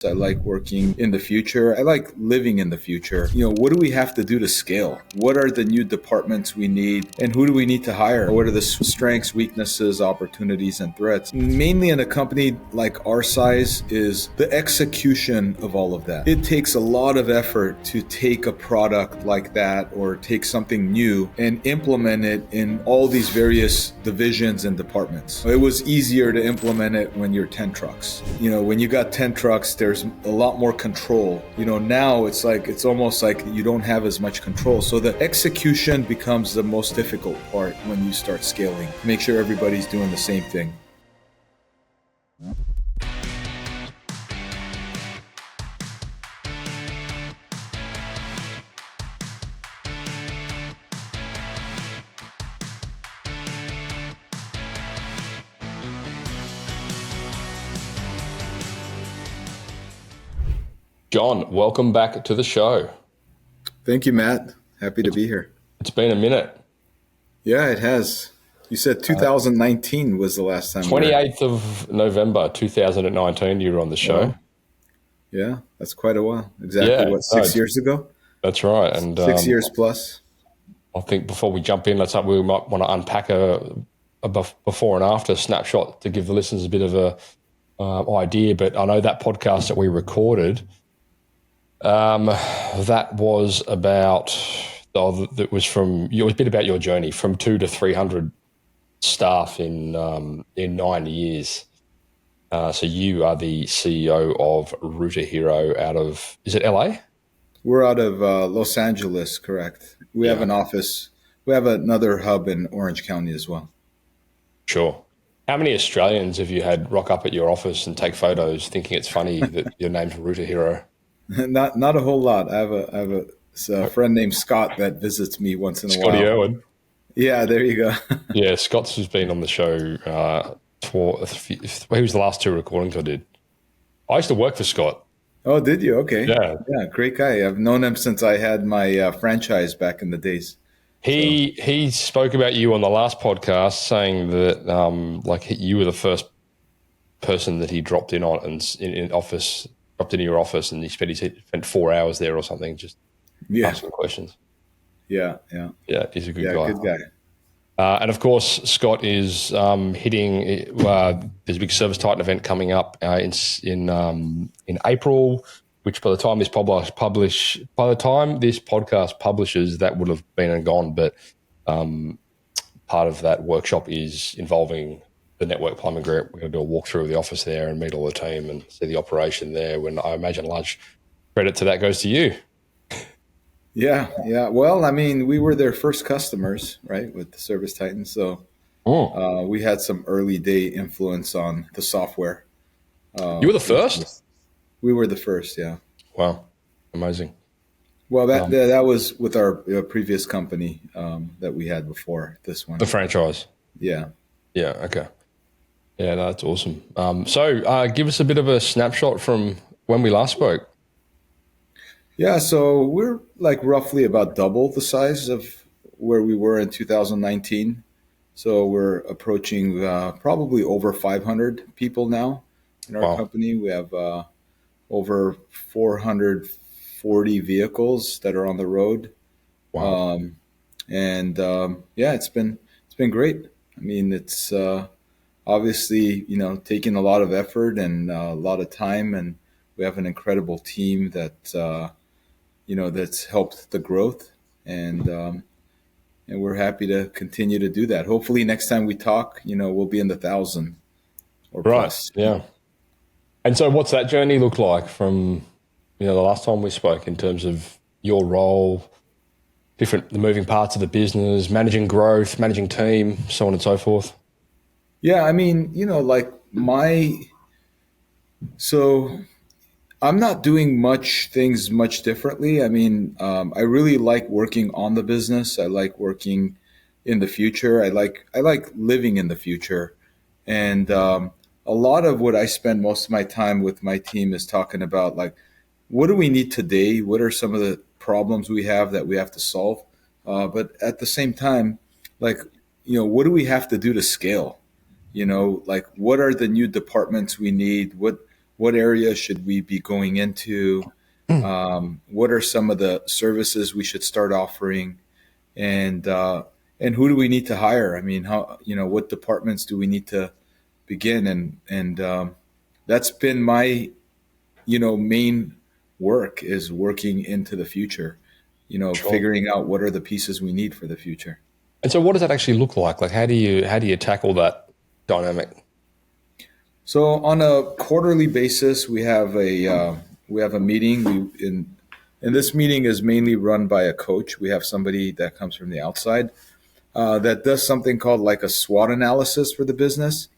I like working in the future. I like living in the future. What do we have to do to scale? What are the new departments we need? And who do we need to hire? What are the strengths, weaknesses, opportunities, and threats? Mainly in a company like our size is the execution of all of that. It takes a lot of effort to take a product like that or take something new and implement it in all these various divisions and departments. It was easier to implement it when you're 10 trucks. When you got 10 trucks, there's a lot more control. Now it's almost like you don't have as much control. So the execution becomes the most difficult part when you start scaling. Make sure everybody's doing the same thing. John, welcome back to the show. Thank you, Matt. Happy to be here. It's been a minute. Yeah, it has. You said 2019 was the last time. 28th of November, 2019, you were on the show. Wow. Yeah, that's quite a while. Exactly, 6 years ago? That's right. And 6 years plus. I think before we jump in, we might want to unpack a before and after snapshot to give the listeners a bit of a idea. But I know that podcast that we recorded, that was about, it was a bit about your journey from 200 to 300 staff in 9 years. So you are the CEO of Router Hero out of, is it LA? We're out of Los Angeles, correct. We have an office. We have another hub in Orange County as well. Sure. How many Australians have you had rock up at your office and take photos thinking it's funny that your name's Router Hero? Not a whole lot. I have a friend named Scott that visits me once in a while. Scotty Irwin. Yeah, there you go. Yeah, Scott's has been on the show he was the last two recordings I did. I used to work for Scott. Oh, did you? Okay. Yeah, great guy. I've known him since I had my franchise back in the days. He spoke about you on the last podcast, saying that you were the first person that he dropped in on in office. Dropped into your office, and he spent 4 hours there or something, just asking questions. Yeah. He's a good guy. Good guy. And of course, Scott is hitting. There's a big Service Titan event coming up in April, which by the time this podcast publishes, that would have been and gone. But part of that workshop is involving the Network Plumbing Group. We're going to do a walkthrough of the office there and meet all the team and see the operation there. When I imagine large credit to that goes to you. Yeah. Well, I mean, we were their first customers, right, with the Service Titan. So we had some early day influence on the software. You were the first? We were the first, yeah. Wow. Amazing. Well, that was with our previous company that we had before this one. The franchise? Yeah. Yeah, okay. Yeah, that's awesome. So give us a bit of a snapshot from when we last spoke. Yeah, so we're like roughly about double the size of where we were in 2019. So we're approaching probably over 500 people now in our company. We have over 440 vehicles that are on the road. Wow. It's been great. I mean, it's obviously, taking a lot of effort and a lot of time, and we have an incredible team that that's helped the growth, and we're happy to continue to do that. Hopefully next time we talk, we'll be in the 1,000 or plus. Yeah. And so what's that journey look like from, the last time we spoke in terms of your role, the moving parts of the business, managing growth, managing team, so on and so forth? Yeah, I mean, so I'm not doing things much differently. I mean, I really like working on the business. I like working in the future. I like living in the future. And a lot of what I spend most of my time with my team is talking about, like, what do we need today? What are some of the problems we have that we have to solve? But at the same time, like, what do we have to do to scale? Like, what are the new departments we need? What what areas should we be going into? What are some of the services we should start offering? And who do we need to hire? I mean, how, what departments do we need to begin? And that's been my, main work, is working into the future, Sure. figuring out what are the pieces we need for the future. And so what does that actually look like? Like, how do you tackle that dynamic? So on a quarterly basis, we have a meeting. And this meeting is mainly run by a coach. We have somebody that comes from the outside that does something called like a SWOT analysis for the business.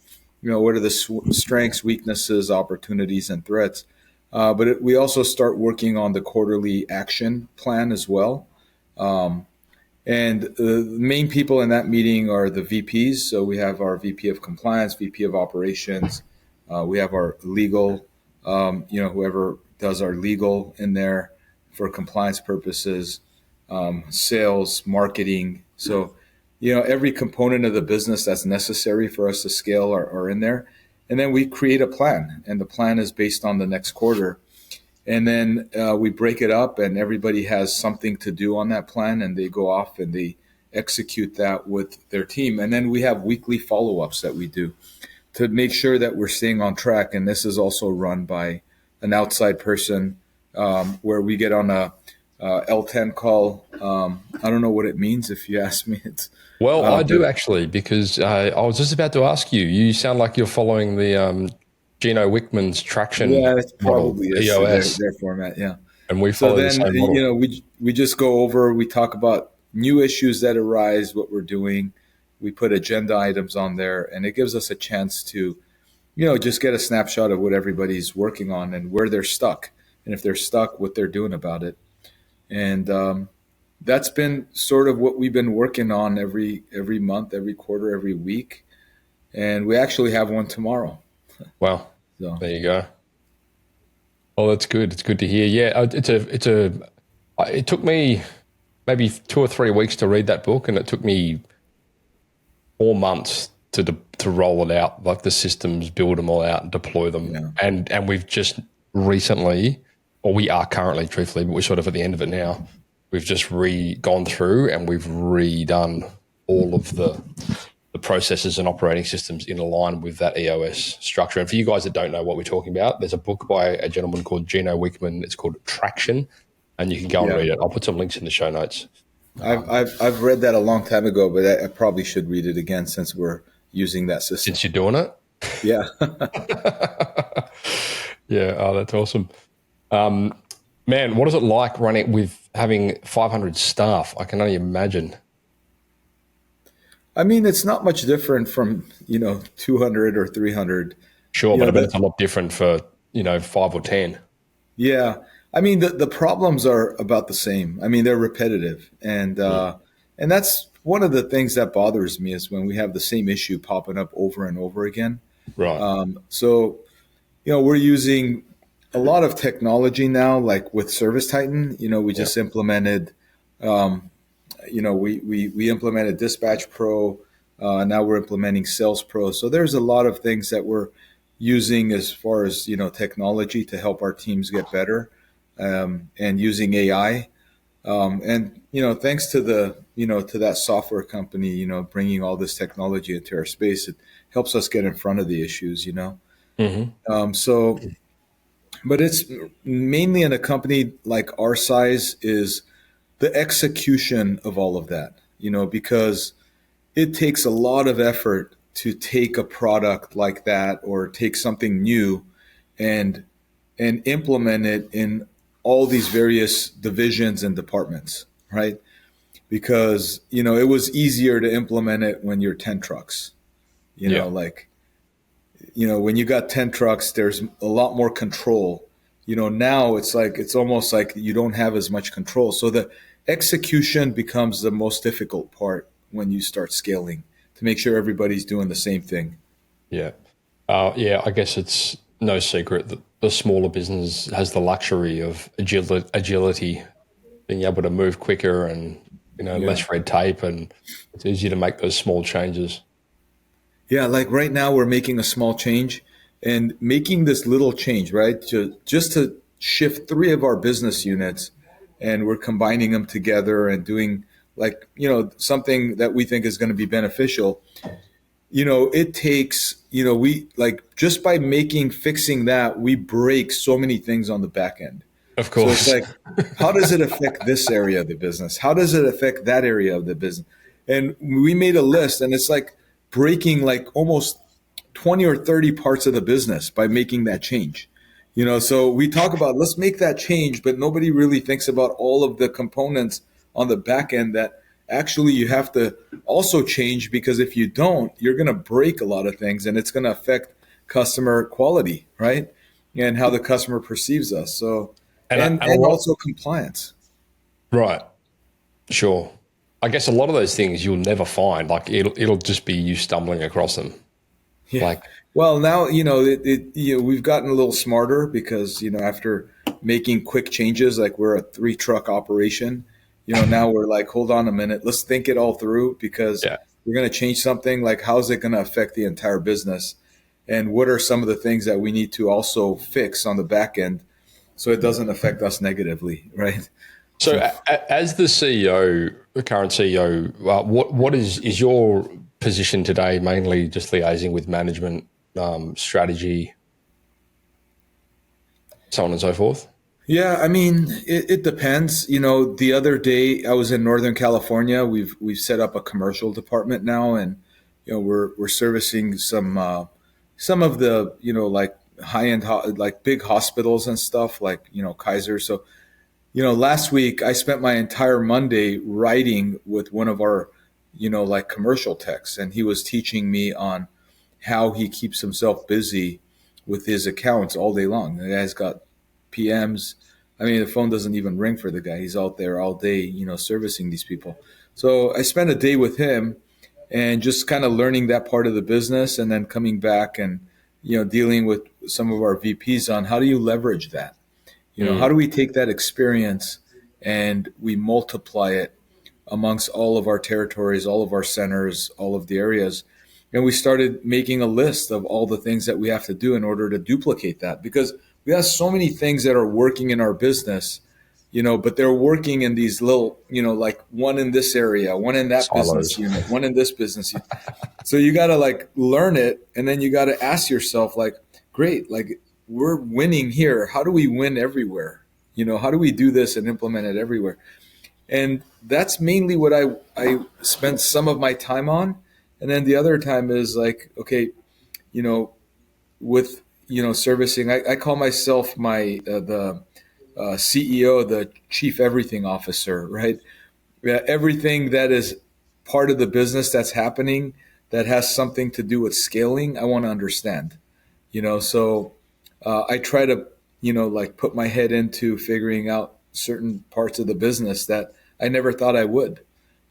What are the strengths, weaknesses, opportunities, and threats? We also start working on the quarterly action plan as well. And the main people in that meeting are the VPs. So we have our VP of compliance, VP of operations. We have our legal, whoever does our legal in there for compliance purposes, sales, marketing. So, every component of the business that's necessary for us to scale are in there. And then we create a plan, and the plan is based on the next quarter. And then we break it up, and everybody has something to do on that plan, and they go off and they execute that with their team. And then we have weekly follow-ups that we do to make sure that we're staying on track. And this is also run by an outside person, where we get on a L10 call. I don't know what it means, if you ask me. Well, I do actually, because I was just about to ask you. You sound like you're following the Gino Wickman's traction Yeah, it's model, probably EOS, their format. Yeah. and we So follow the then, same model. we just go over, we talk about new issues that arise, what we're doing. We put agenda items on there, and it gives us a chance to, just get a snapshot of what everybody's working on and where they're stuck. And if they're stuck, what they're doing about it. And that's been sort of what we've been working on every month, every quarter, every week. And we actually have one tomorrow. Wow, So there you go. Oh, that's good. It's good to hear. Yeah, it took me maybe 2 or 3 weeks to read that book, and it took me 4 months to roll it out, like the systems, build them all out, and deploy them. Yeah. And we've just recently, or we are currently, truthfully, but we're sort of at the end of it now. We've just gone through and we've redone all of the processes and operating systems in line with that EOS structure. And for you guys that don't know what we're talking about, there's a book by a gentleman called Gino Wickman. It's called Traction, and you can go and read it. I'll put some links in the show notes. I've read that a long time ago, but I probably should read it again since we're using that system. Since you're doing it? Yeah. Yeah. Oh, that's awesome. Man, what is it like running with having 500 staff? I can only imagine. I mean, it's not much different from, 200 or 300. Sure, but I bet it's a lot different for, 5 or 10. Yeah. I mean, the problems are about the same. I mean, they're repetitive. And that's one of the things that bothers me, is when we have the same issue popping up over and over again. Right. So, we're using a lot of technology now, like with Service Titan. We just implemented, we implemented Dispatch Pro. Now we're implementing Sales Pro. So there's a lot of things that we're using as far as, technology to help our teams get better, and using AI. Thanks to to that software company, bringing all this technology into our space, it helps us get in front of the issues, Mm-hmm. But it's mainly in a company like our size is the execution of all of that, because it takes a lot of effort to take a product like that, or take something new and implement it in all these various divisions and departments, right? Because, it was easier to implement it when you're 10 trucks, when you got 10 trucks, there's a lot more control. Now it's almost like you don't have as much control. So the execution becomes the most difficult part when you start scaling, to make sure everybody's doing the same thing. Yeah. I guess it's no secret that the smaller business has the luxury of agility, being able to move quicker and, less red tape, and it's easier to make those small changes. Yeah, like right now we're making a small change, and making this little change, right? Just to shift three of our business units, and we're combining them together and doing like, something that we think is going to be beneficial. It takes, we like just by fixing that, we break so many things on the back end. Of So it's course. like, how does it affect this area of the business? How does it affect that area of the business? And we made a list, and it's like breaking like almost 20 or 30 parts of the business by making that change. So we talk about let's make that change, but nobody really thinks about all of the components on the back end that actually you have to also change, because if you don't, you're going to break a lot of things, and it's going to affect customer quality, right? And how the customer perceives us. So, And a and lot, also compliance. right. Sure. I guess a lot of those things you'll never find. Like it'll just be you stumbling across them. Yeah. Like, Well, now, we've gotten a little smarter because, after making quick changes, like we're a 3 truck operation, now we're like, hold on a minute, let's think it all through, because yeah. we're going to change something. Like, how's it going to affect the entire business? And what are some of the things that we need to also fix on the back end so it doesn't affect us negatively, right? So, So, as the CEO, the current CEO, what is your position today? Mainly just liaising with management, strategy, so on and so forth. yeah, I mean, it depends. The other day I was in Northern California. We've set up a commercial department now, and we're servicing some of the like high end like big hospitals and stuff, like Kaiser. So last week I spent my entire Monday writing with one of our like commercial techs, and he was teaching me on how he keeps himself busy with his accounts all day long. The guy's got PMs. I mean, the phone doesn't even ring for the guy. He's out there all day, servicing these people. So I spent a day with him and just kind of learning that part of the business, and then coming back and, dealing with some of our VPs on how do you leverage that? How do we take that experience and we multiply it amongst all of our territories, all of our centers, all of the areas? And we started making a list of all the things that we have to do in order to duplicate that, because we have so many things that are working in our business, but they're working in these little, like one in this area, one in that business Silos. unit, one in this business unit. So you got to like learn it, and then you got to ask yourself, like, great, like we're winning here. How do we win everywhere? How do we do this and implement it everywhere? And that's mainly what I spent some of my time on. And then the other time is like, okay, with, servicing, I call myself the CEO, the chief everything officer, right? Yeah, everything that is part of the business that's happening that has something to do with scaling, I want to understand, so I try to, like put my head into figuring out certain parts of the business that I never thought I would,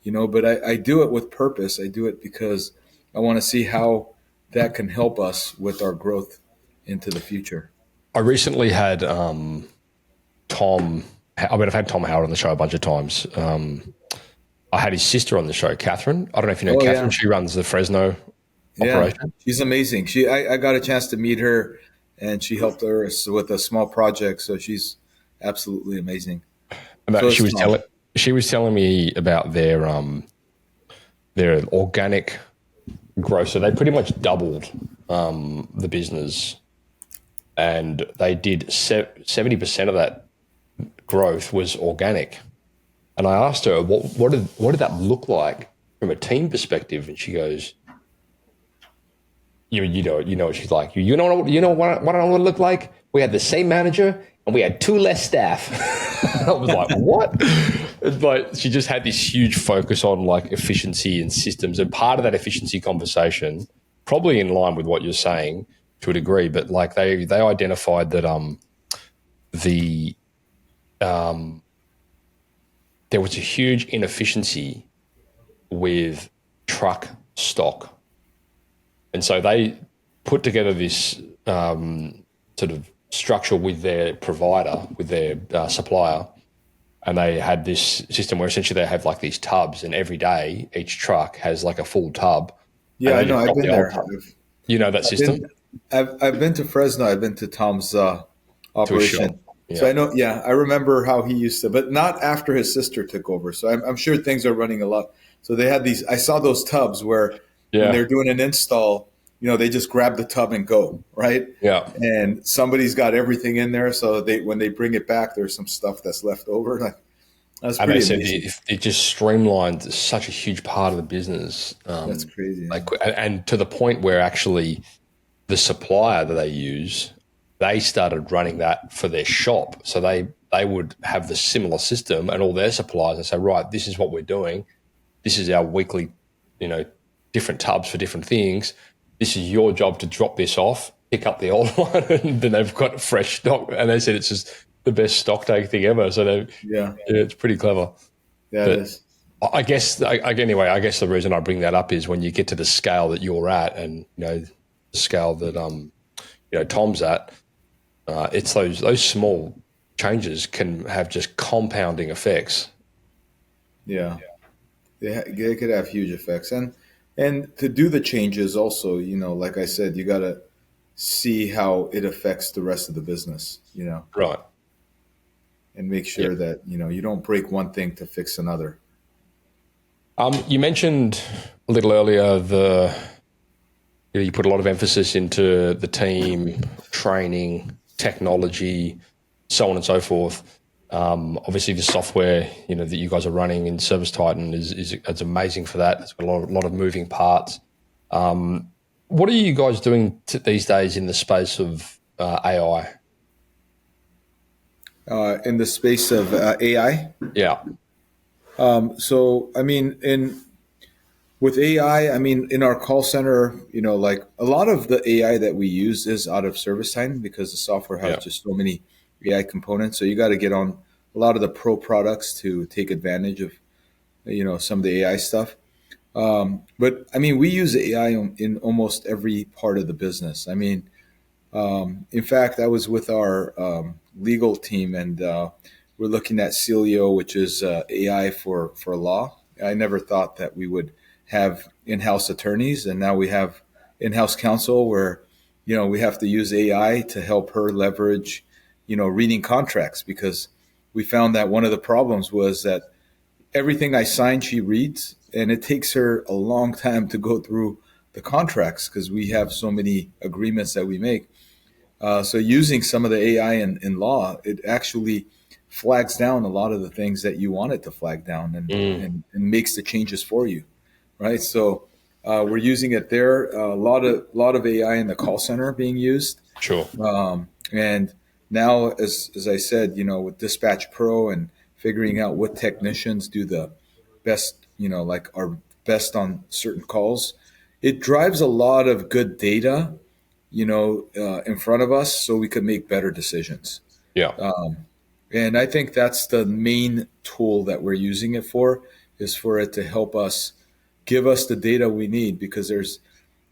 but I do it with purpose. I do it because I want to see how that can help us with our growth into the future. I recently had Tom. I mean, I've had Tom Howard on the show a bunch of times. I had his sister on the show, Catherine. I don't know if you know Oh Catherine. yeah. She runs the Fresno Yeah, operation. she's amazing. I got a chance to meet her, and she helped us with a small project. So she's absolutely amazing. So About it's Tom. she was telling me about their organic growth. So they pretty much doubled the business, and they did 70% of that growth was organic. And I asked her, what did that look like from a team perspective? And she goes, you know what she's like. You know what I want to look like? We had the same manager and we had 2 less staff. I was like, what? But she just had this huge focus on like efficiency and systems, and part of that efficiency conversation, probably in line with what you're saying to a degree, but like they identified that the there was a huge inefficiency with truck stock. And so they put together this sort of structure with their provider, with their supplier, and they had this system where essentially they have like these tubs, and every day each truck has like a full tub, and Yeah, I they know. just I've drop been the old there. tub. You know that I've been. system? I've been to Fresno. I've been to Tom's to a shop. operation. So Yeah. I know, yeah, I remember how he used to, but not after his sister took over. So I'm sure things are running a lot. So they had these. I saw those tubs where when Yeah. they're doing an install, they just grab the tub and go, right? Yeah. And somebody's got everything in there. So they when they bring it back, there's some stuff that's left over. Like, that's And they pretty said amazing. it just streamlined such a huge part of the business. That's crazy. Like, and to the point where actually the supplier that they use, they started running that for their shop. So they would have the similar system, and all their suppliers would say, right, this is what we're doing. This is our weekly, you know, different tubs for different things. This is your job to drop this off, pick up the old one, and then they've got fresh stock. And they said it's just the best stock take thing ever. So Yeah, it's pretty clever. yeah, it But is. I guess, anyway, I guess the reason I bring that up is when you get to the scale that you're at, and the scale that Tom's at, it's those small changes can have just compounding effects. Yeah. They could have huge effects, and to do the changes also, like I said, you got to see how it affects the rest of the business, Right. and make Yeah. sure that you don't break one thing to fix another. You mentioned a little earlier you put a lot of emphasis into the team, training, technology, so on and so forth. Obviously, the software that you guys are running in Service Titan is it's amazing for that. It's got a lot of moving parts. What are you guys doing these days in the space of AI? In the space of AI, Yeah, so I mean, in with AI, I mean, in our call center, like a lot of the AI that we use is out of service time because the software has yeah, just so many AI components. So you got to get on a lot of the pro products to take advantage of, some of the AI stuff. But I mean, we use AI in almost every part of the business. I mean, in fact, I was with our legal team, and we're looking at Celio, which is AI for law. I never thought that we would have in-house attorneys, and now we have in-house counsel where we have to use AI to help her leverage reading contracts, because we found that one of the problems was that everything I sign she reads, and it takes her a long time to go through the contracts because we have so many agreements that we make. So using some of the AI in law, it actually flags down a lot of the things that you want it to flag down, and, mm, and makes the changes for you, right? So we're using it there. A lot of AI in the call center being used, sure, and now, as I said, with Dispatch Pro and figuring out what technicians do the best, like are best on certain calls, it drives a lot of good data in front of us so we could make better decisions. yeah, And I think that's the main tool that we're using it for, is for it to help us give us the data we need, because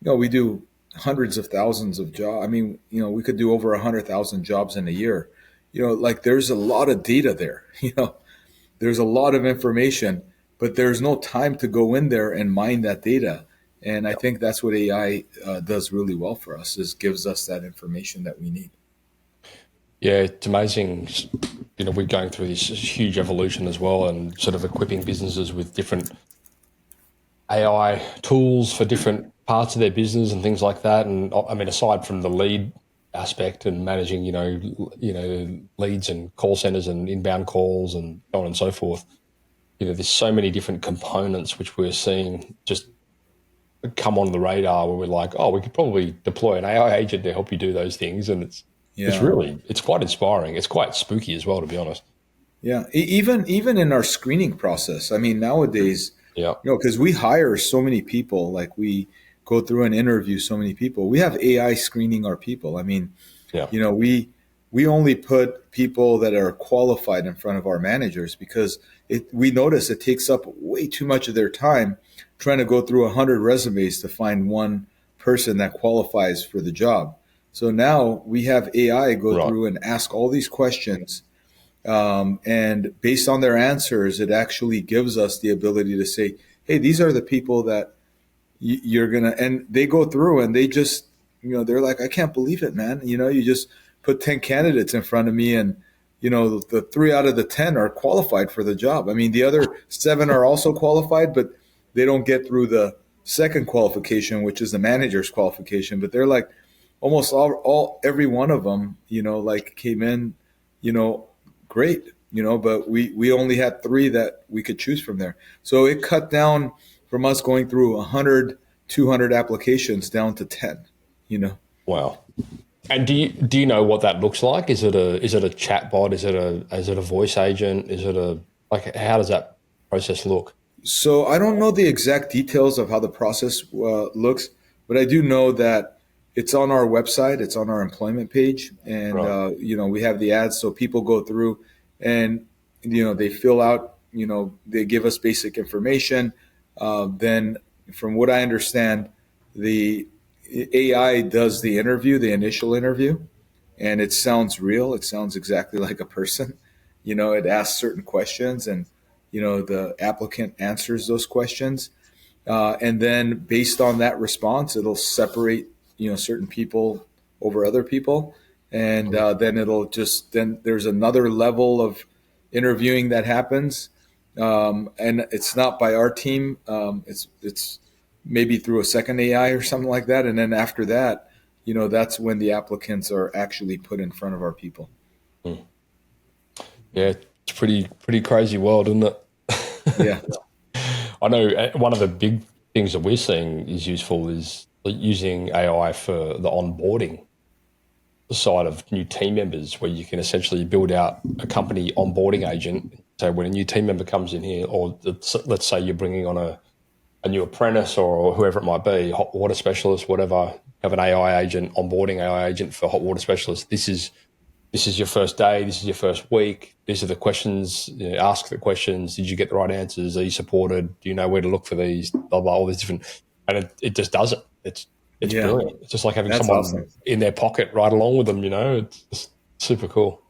we do hundreds of thousands of jobs. I mean, we could do over 100,000 jobs in a year. Like there's a lot of data there, there's a lot of information, but there's no time to go in there and mine that data. And I think that's what AI does really well for us, is gives us that information that we need. yeah. It's amazing. We're going through this huge evolution as well, and sort of equipping businesses with different AI tools for different parts of their business and things like that. And I mean, aside from the lead aspect and managing, leads and call centers and inbound calls and so on and so forth, there's so many different components which we're seeing just come on the radar where we're like, oh, we could probably deploy an AI agent to help you do those things. And Yeah. it's quite inspiring. It's quite spooky as well, to be honest. Yeah. Even in our screening process, I mean, nowadays, Yeah. because we hire so many people, like we go through and interview so many people, we have AI screening our people. I mean, Yeah. we only put people that are qualified in front of our managers, because we notice it takes up way too much of their time trying to go through 100 resumes to find one person that qualifies for the job. So now we have AI go Right. through and ask all these questions, and based on their answers, it actually gives us the ability to say, hey, these are the people that you're gonna, and they go through and they just they're like, I can't believe it, man. You just put 10 candidates in front of me, and the 3 out of the 10 are qualified for the job. I mean, the other 7 are also qualified, but they don't get through the second qualification, which is the manager's qualification. But they're like, almost every one of them, like came in, great, but we only had 3 that we could choose from there. So it cut down from us going through 100, 200 applications down to 10, Wow. And do you know what that looks like? Is it a chat bot? Is it a voice agent? Is it how does that process look? So I don't know the exact details of how the process looks, but I do know that it's on our website. It's on our employment page, and Right. we have the ads. So people go through, and they fill out. They give us basic information. Then, from what I understand, the AI does the interview, the initial interview, and it sounds real. It sounds exactly like a person. It asks certain questions, and the applicant answers those questions, and then based on that response, it'll separate certain people over other people, and then there's another level of interviewing that happens, and it's not by our team. It's maybe through a second AI or something like that, and then after that, that's when the applicants are actually put in front of our people. Mm. Yeah, it's pretty crazy world, isn't it? Yeah. I know one of the big things that we're seeing is useful is using AI for the onboarding side of new team members, where you can essentially build out a company onboarding agent. So when a new team member comes in here, or let's say you're bringing on a new apprentice or whoever it might be, hot water specialist, whatever, have an AI agent, onboarding AI agent for hot water specialists. This is your first day. This is your first week. These are the questions. Ask the questions. Did you get the right answers? Are you supported? Do you know where to look for these? Blah blah. All these different, and it just does it. It's Yeah. brilliant. It's just like having That's someone awesome. in their pocket right along with them. It's just super cool.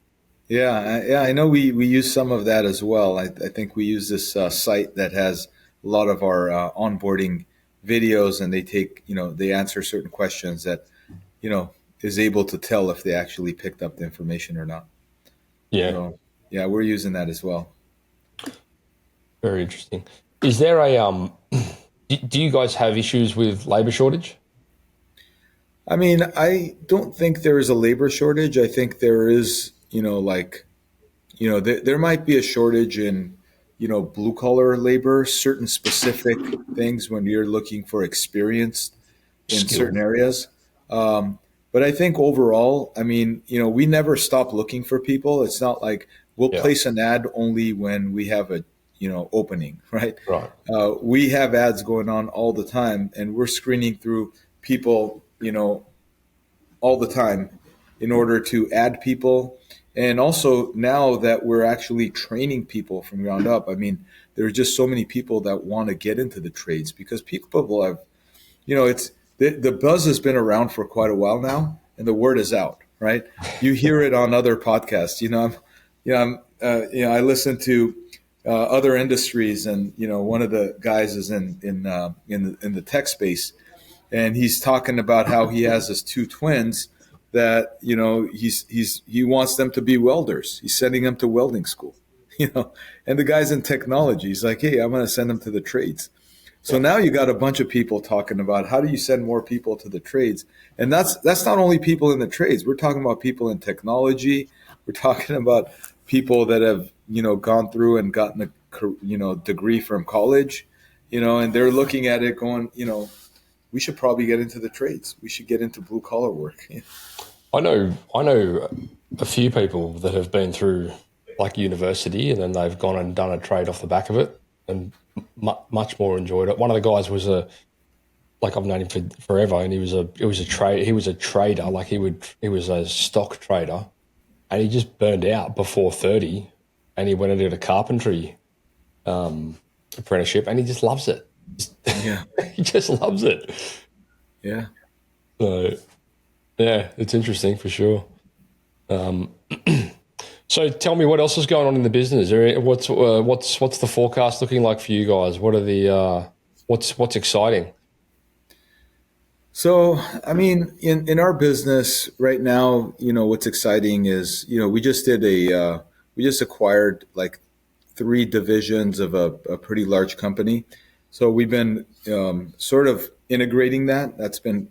Yeah, I know we use some of that as well. I think we use this site that has a lot of our onboarding videos, and they answer certain questions that you know is able to tell if they actually picked up the information or not. Yeah, So yeah, we're using that as well. very interesting. Is there a do you guys have issues with labor shortage? I mean, I don't think there is a labor shortage. I think there is, there might be a shortage in, blue collar labor, certain specific things when you're looking for experience in certain Skill. areas. But I think overall, I mean, we never stop looking for people. It's not like we'll Yeah, place an ad only when we have a, opening, right? right. We have ads going on all the time, and we're screening through people, all the time in order to add people. And also now that we're actually training people from ground up, I mean, there's just so many people that want to get into the trades because people have, it's the buzz has been around for quite a while now, and the word is out, right? You hear it on other podcasts. I listen to other industries, and one of the guys is in the tech space, and he's talking about how he has his 2 twins that he wants them to be welders. He's sending them to welding school, and the guy's in technology. He's like, hey, I'm going to send them to the trades. So Yeah. now you got a bunch of people talking about how do you send more people to the trades, and that's not only people in the trades. We're talking about people in technology. We're talking about people that have gone through and gotten a degree from college, and they're looking at it going, we should probably get into the trades. We should get into blue collar work. I know a few people that have been through like university and then they've gone and done a trade off the back of it and much more enjoyed it. One of the guys was I've known him for forever, and he was a trader. Like he was a stock trader, and he just burned out before 30, and he went and did a carpentry apprenticeship, and he just loves it. Yeah, He just loves it. yeah. So yeah, it's interesting for sure. So tell me what else is going on in the business. What's the forecast looking like for you guys? What are the what's exciting? So, I mean, in our business right now, what's exciting is, we just acquired like three divisions of a pretty large company. So we've been sort of integrating that. That's been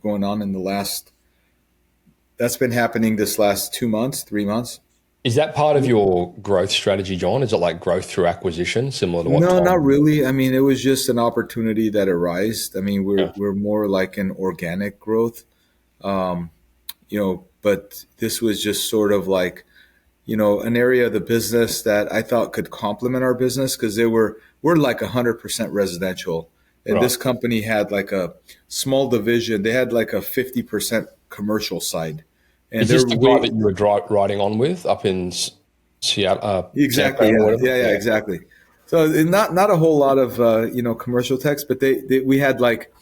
happening this last 2 months, 3 months. Is that part of your growth strategy, John? Is it like growth through acquisition, similar to what No, not Tom? really. I mean, it was just an opportunity that arose. I mean, we're Yeah, we're more like an organic growth, but this was just sort of like, an area of the business that I thought could complement our business because we're like 100% residential, and right. this company had like a small division. They had like a 50% commercial side, and Is this they're the guy way that you were riding on with up in Seattle, San exactly, Fran or yeah, whatever? yeah, yeah, Yeah, exactly. So not a whole lot of commercial techs, but they we had like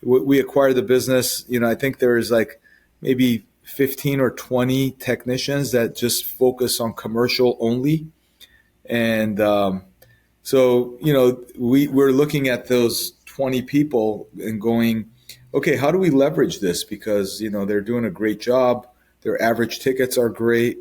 we acquired the business. I think there is like maybe 15 or 20 technicians that just focus on commercial only. And so, we're looking at those 20 people and going, okay, how do we leverage this? Because, they're doing a great job. Their average tickets are great.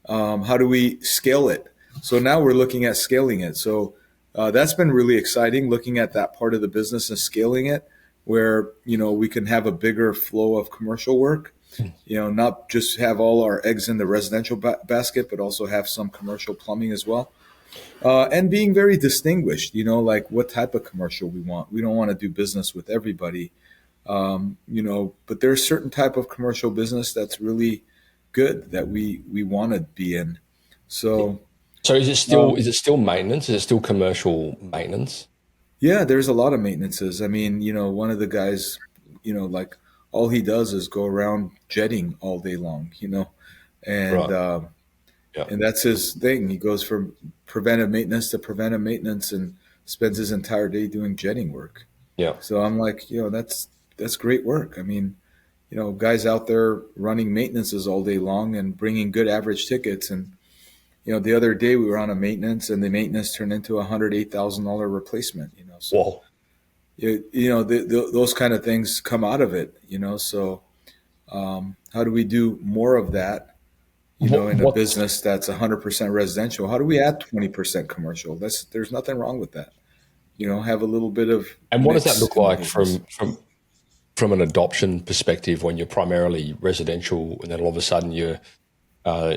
How do we scale it? So now we're looking at scaling it. So that's been really exciting, looking at that part of the business and scaling it, where we can have a bigger flow of commercial work. Not just have all our eggs in the residential basket, but also have some commercial plumbing as well. And being very distinguished, like what type of commercial we want. We don't want to do business with everybody, but there's a certain type of commercial business that's really good that we want to be in. yeah. So So is it still maintenance? Is it still commercial maintenance? yeah, there's a lot of maintenances. I mean, one of the guys, like all he does is go around jetting all day long, and Right. uh, Yeah. and that's his thing. He goes from preventive maintenance to preventive maintenance and spends his entire day doing jetting work. Yeah. So I'm like, that's great work. I mean, guys out there running maintenances all day long and bringing good average tickets. And the other day we were on a maintenance, and the maintenance turned into $108,000 replacement. So Well, those kind of things come out of it. So how do we do more of that? what In a what business that's 100% residential, how do we add 20% commercial? There's nothing wrong with that. Have a little bit of and what does that mix look in the like business. from an adoption perspective when you're primarily residential and then all of a sudden you're uh,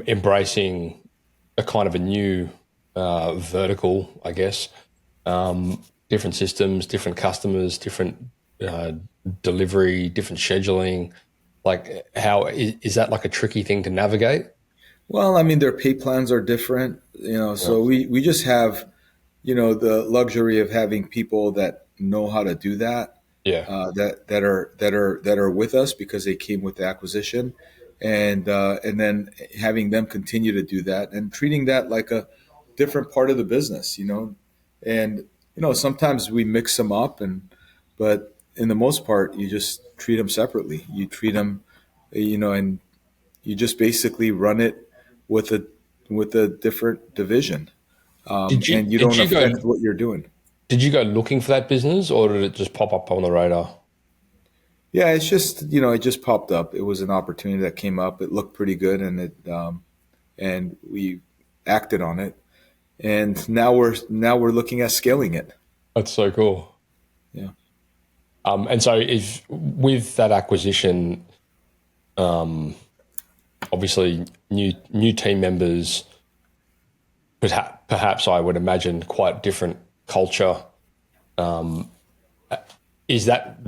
embracing a kind of a new vertical, I guess. Different systems, different customers, different uh, delivery, different scheduling. Like, how is that like a tricky thing to navigate? Well, I mean, their pay plans are different, Yeah, so we just have, the luxury of having people that know how to do that, yeah, that are with us because they came with the acquisition, and then having them continue to do that and treating that like a different part of the business, and sometimes we mix them up, but in the most part, you just treat them separately. You treat them, and you just basically run it with a different division, Did you and you did don't you go affect what you're doing. did you go looking for that business or did it just pop up on the radar? Yeah, it's just it just popped up. It was an opportunity that came up. It looked pretty good, and we acted on it. And now we're looking at scaling it. That's so cool. Yeah. And so if with that acquisition, obviously new team members, perhaps I would imagine quite different culture. Is that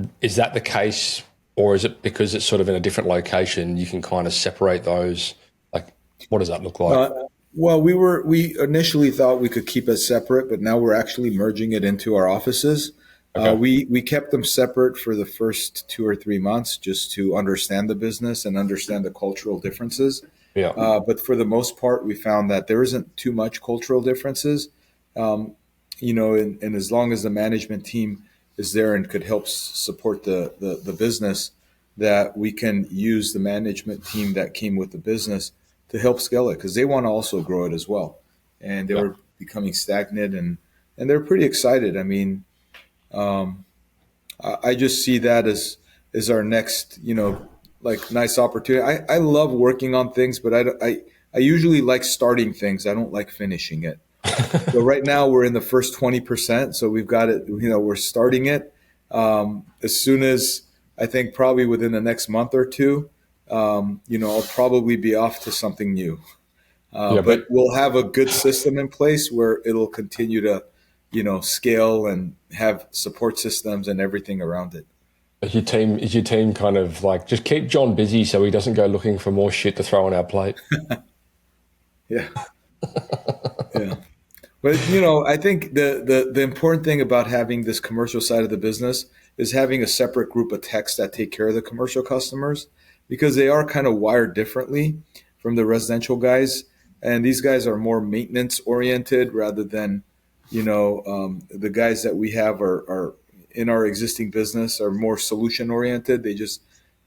the case, or is it because it's sort of in a different location you can kind of separate those? Like, what does that look like? Uh, well, we initially thought we could keep it separate, but now we're actually merging it into our offices. Okay. We kept them separate for the first 2 or 3 months just to understand the business and understand the cultural differences. Yeah. But for the most part, we found that there isn't too much cultural differences. And as long as the management team is there and could help support the business, that we can use the management team that came with the business to help scale it because they want to also grow it as well. And they Yeah. were becoming stagnant, and they're pretty excited. I mean, I just see that as is our next, like nice opportunity. I love working on things, but I usually like starting things. I don't like finishing it. So right now we're in the first 20%. So we've got it, we're starting it. As soon as I think probably within the next month or two, I'll probably be off to something new. Yeah, But we'll have a good system in place where it'll continue to, scale and have support systems and everything around it. is your team kind of like just keep John busy so he doesn't go looking for more shit to throw on our plate? Yeah. Yeah. But I think the important thing about having this commercial side of the business is having a separate group of techs that take care of the commercial customers, because they are kind of wired differently from the residential guys, and these guys are more maintenance oriented rather than the guys that we have are in our existing business are more solution oriented. They just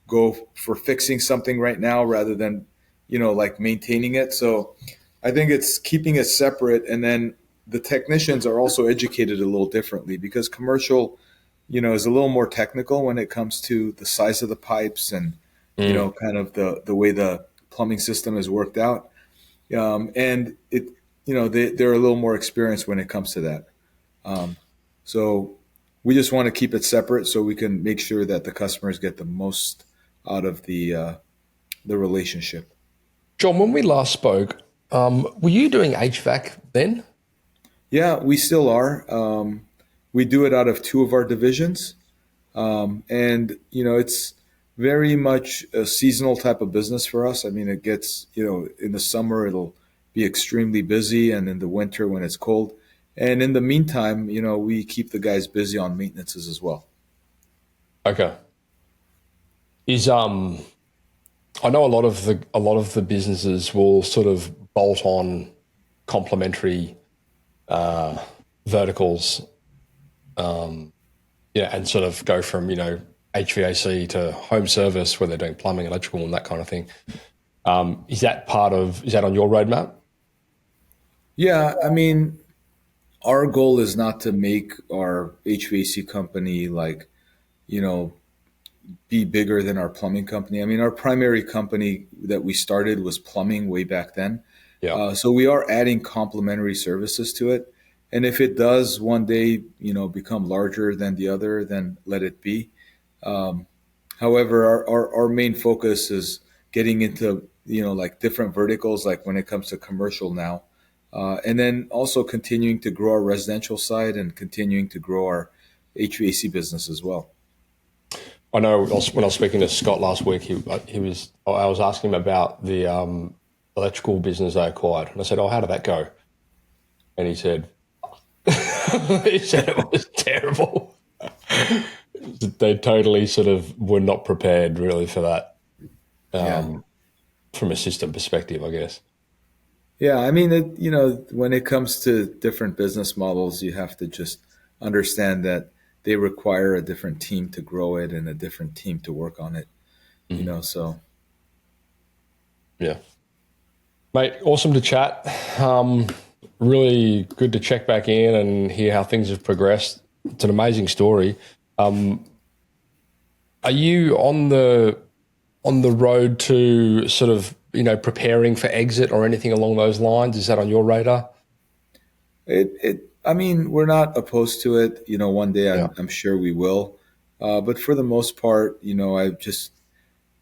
go for fixing something right now rather than like maintaining it. So I think it's keeping it separate, and then the technicians are also educated a little differently, because commercial, is a little more technical when it comes to the size of the pipes and, kind of the way the plumbing system is worked out. And they're a little more experienced when it comes to that. So we just want to keep it separate so we can make sure that the customers get the most out of the relationship. John, when we last spoke, were you doing HVAC then? Yeah, we still are. We do it out of two of our divisions. And, it's very much a seasonal type of business for us. I mean, it gets, in the summer, it'll be extremely busy, and in the winter when it's cold. And in the meantime, we keep the guys busy on maintenances as well. Okay. I know a lot of the businesses will sort of bolt on complementary verticals, and sort of go from HVAC to home service where they're doing plumbing, electrical, and that kind of thing. Is that on your roadmap? Yeah, I mean, our goal is not to make our HVAC company like, be bigger than our plumbing company. I mean, our primary company that we started was plumbing way back then. Yeah. So we are adding complementary services to it. And if it does one day, become larger than the other, then let it be. However, our main focus is getting into, like different verticals, like when it comes to commercial now. And then also continuing to grow our residential side and continuing to grow our HVAC business as well. I know when I was speaking to Scott last week, I was asking him about the electrical business they acquired. And I said, "Oh, how did that go?" And he said, it was terrible. They totally sort of were not prepared really for that from a system perspective, I guess. Yeah, I mean, when it comes to different business models, you have to just understand that they require a different team to grow it and a different team to work on it. So Yeah. Mate, awesome to chat. Really good to check back in and hear how things have progressed. It's an amazing story. Are you on the road to sort of preparing for exit or anything along those lines? Is that on your radar? I mean, we're not opposed to it. One day Yeah. I'm sure we will. But for the most part, I just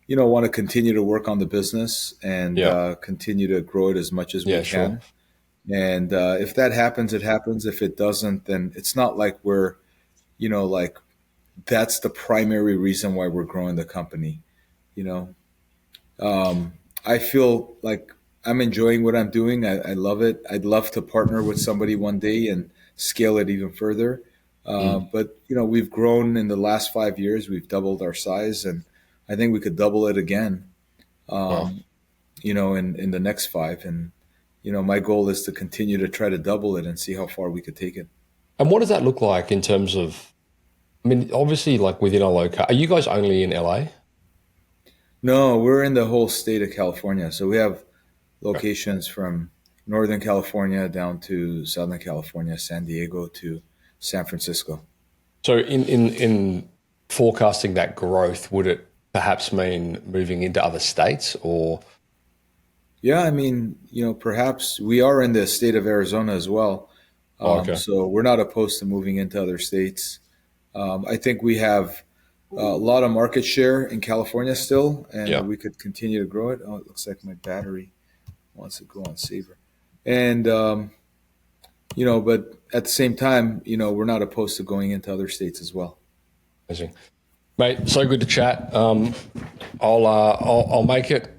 want to continue to work on the business and continue to grow it as much as we can. Sure. And if that happens, it happens. If it doesn't, then it's not like we're, like that's the primary reason why we're growing the company. I feel like I'm enjoying what I'm doing. I love it. I'd love to partner with somebody one day and scale it even further. But we've grown in the last 5 years. We've doubled our size, and I think we could double it again. Wow. In the next 5. And my goal is to continue to try to double it and see how far we could take it. And what does that look like in terms of, I mean, obviously like within a local, are you guys only in LA? No, we're in the whole state of California. So we have locations from Northern California down to Southern California, San Diego to San Francisco. So in forecasting that growth, would it perhaps mean moving into other states or? Yeah, I mean, perhaps we are in the state of Arizona as well. Okay. So we're not opposed to moving into other states. I think we have a lot of market share in California still, and Yeah. we could continue to grow it. Oh, it looks like my battery wants to go on saver. And, but at the same time, we're not opposed to going into other states as well. Amazing. Mate, so good to chat. I'll make it.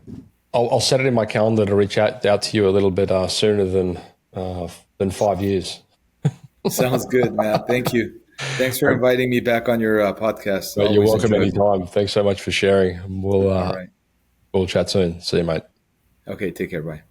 I'll set it in my calendar to reach out to you a little bit sooner than 5 years. Sounds good, Matt. Thank you. Thanks for inviting me back on your podcast. Mate, you're Always welcome enjoyable. anytime. Thanks so much for sharing. All right. We'll chat soon. See you, mate. Okay, take care. Bye.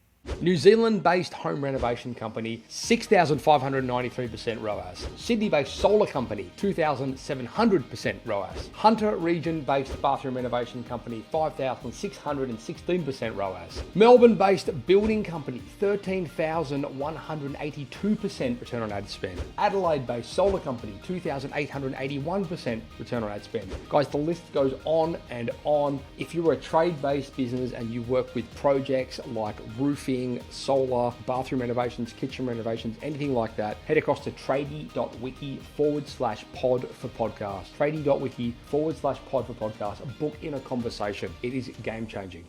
New Zealand-based home renovation company, 6,593% ROAS. Sydney-based solar company, 2,700% ROAS. Hunter region-based bathroom renovation company, 5,616% ROAS. Melbourne-based building company, 13,182% return on ad spend. Adelaide-based solar company, 2,881% return on ad spend. Guys, the list goes on and on. If you're a trade-based business and you work with projects like roofing, solar, bathroom renovations, kitchen renovations, anything like that, head across to tradie.wiki/pod for podcast. Tradie.wiki/pod for podcast. Book in a conversation. It is game changing.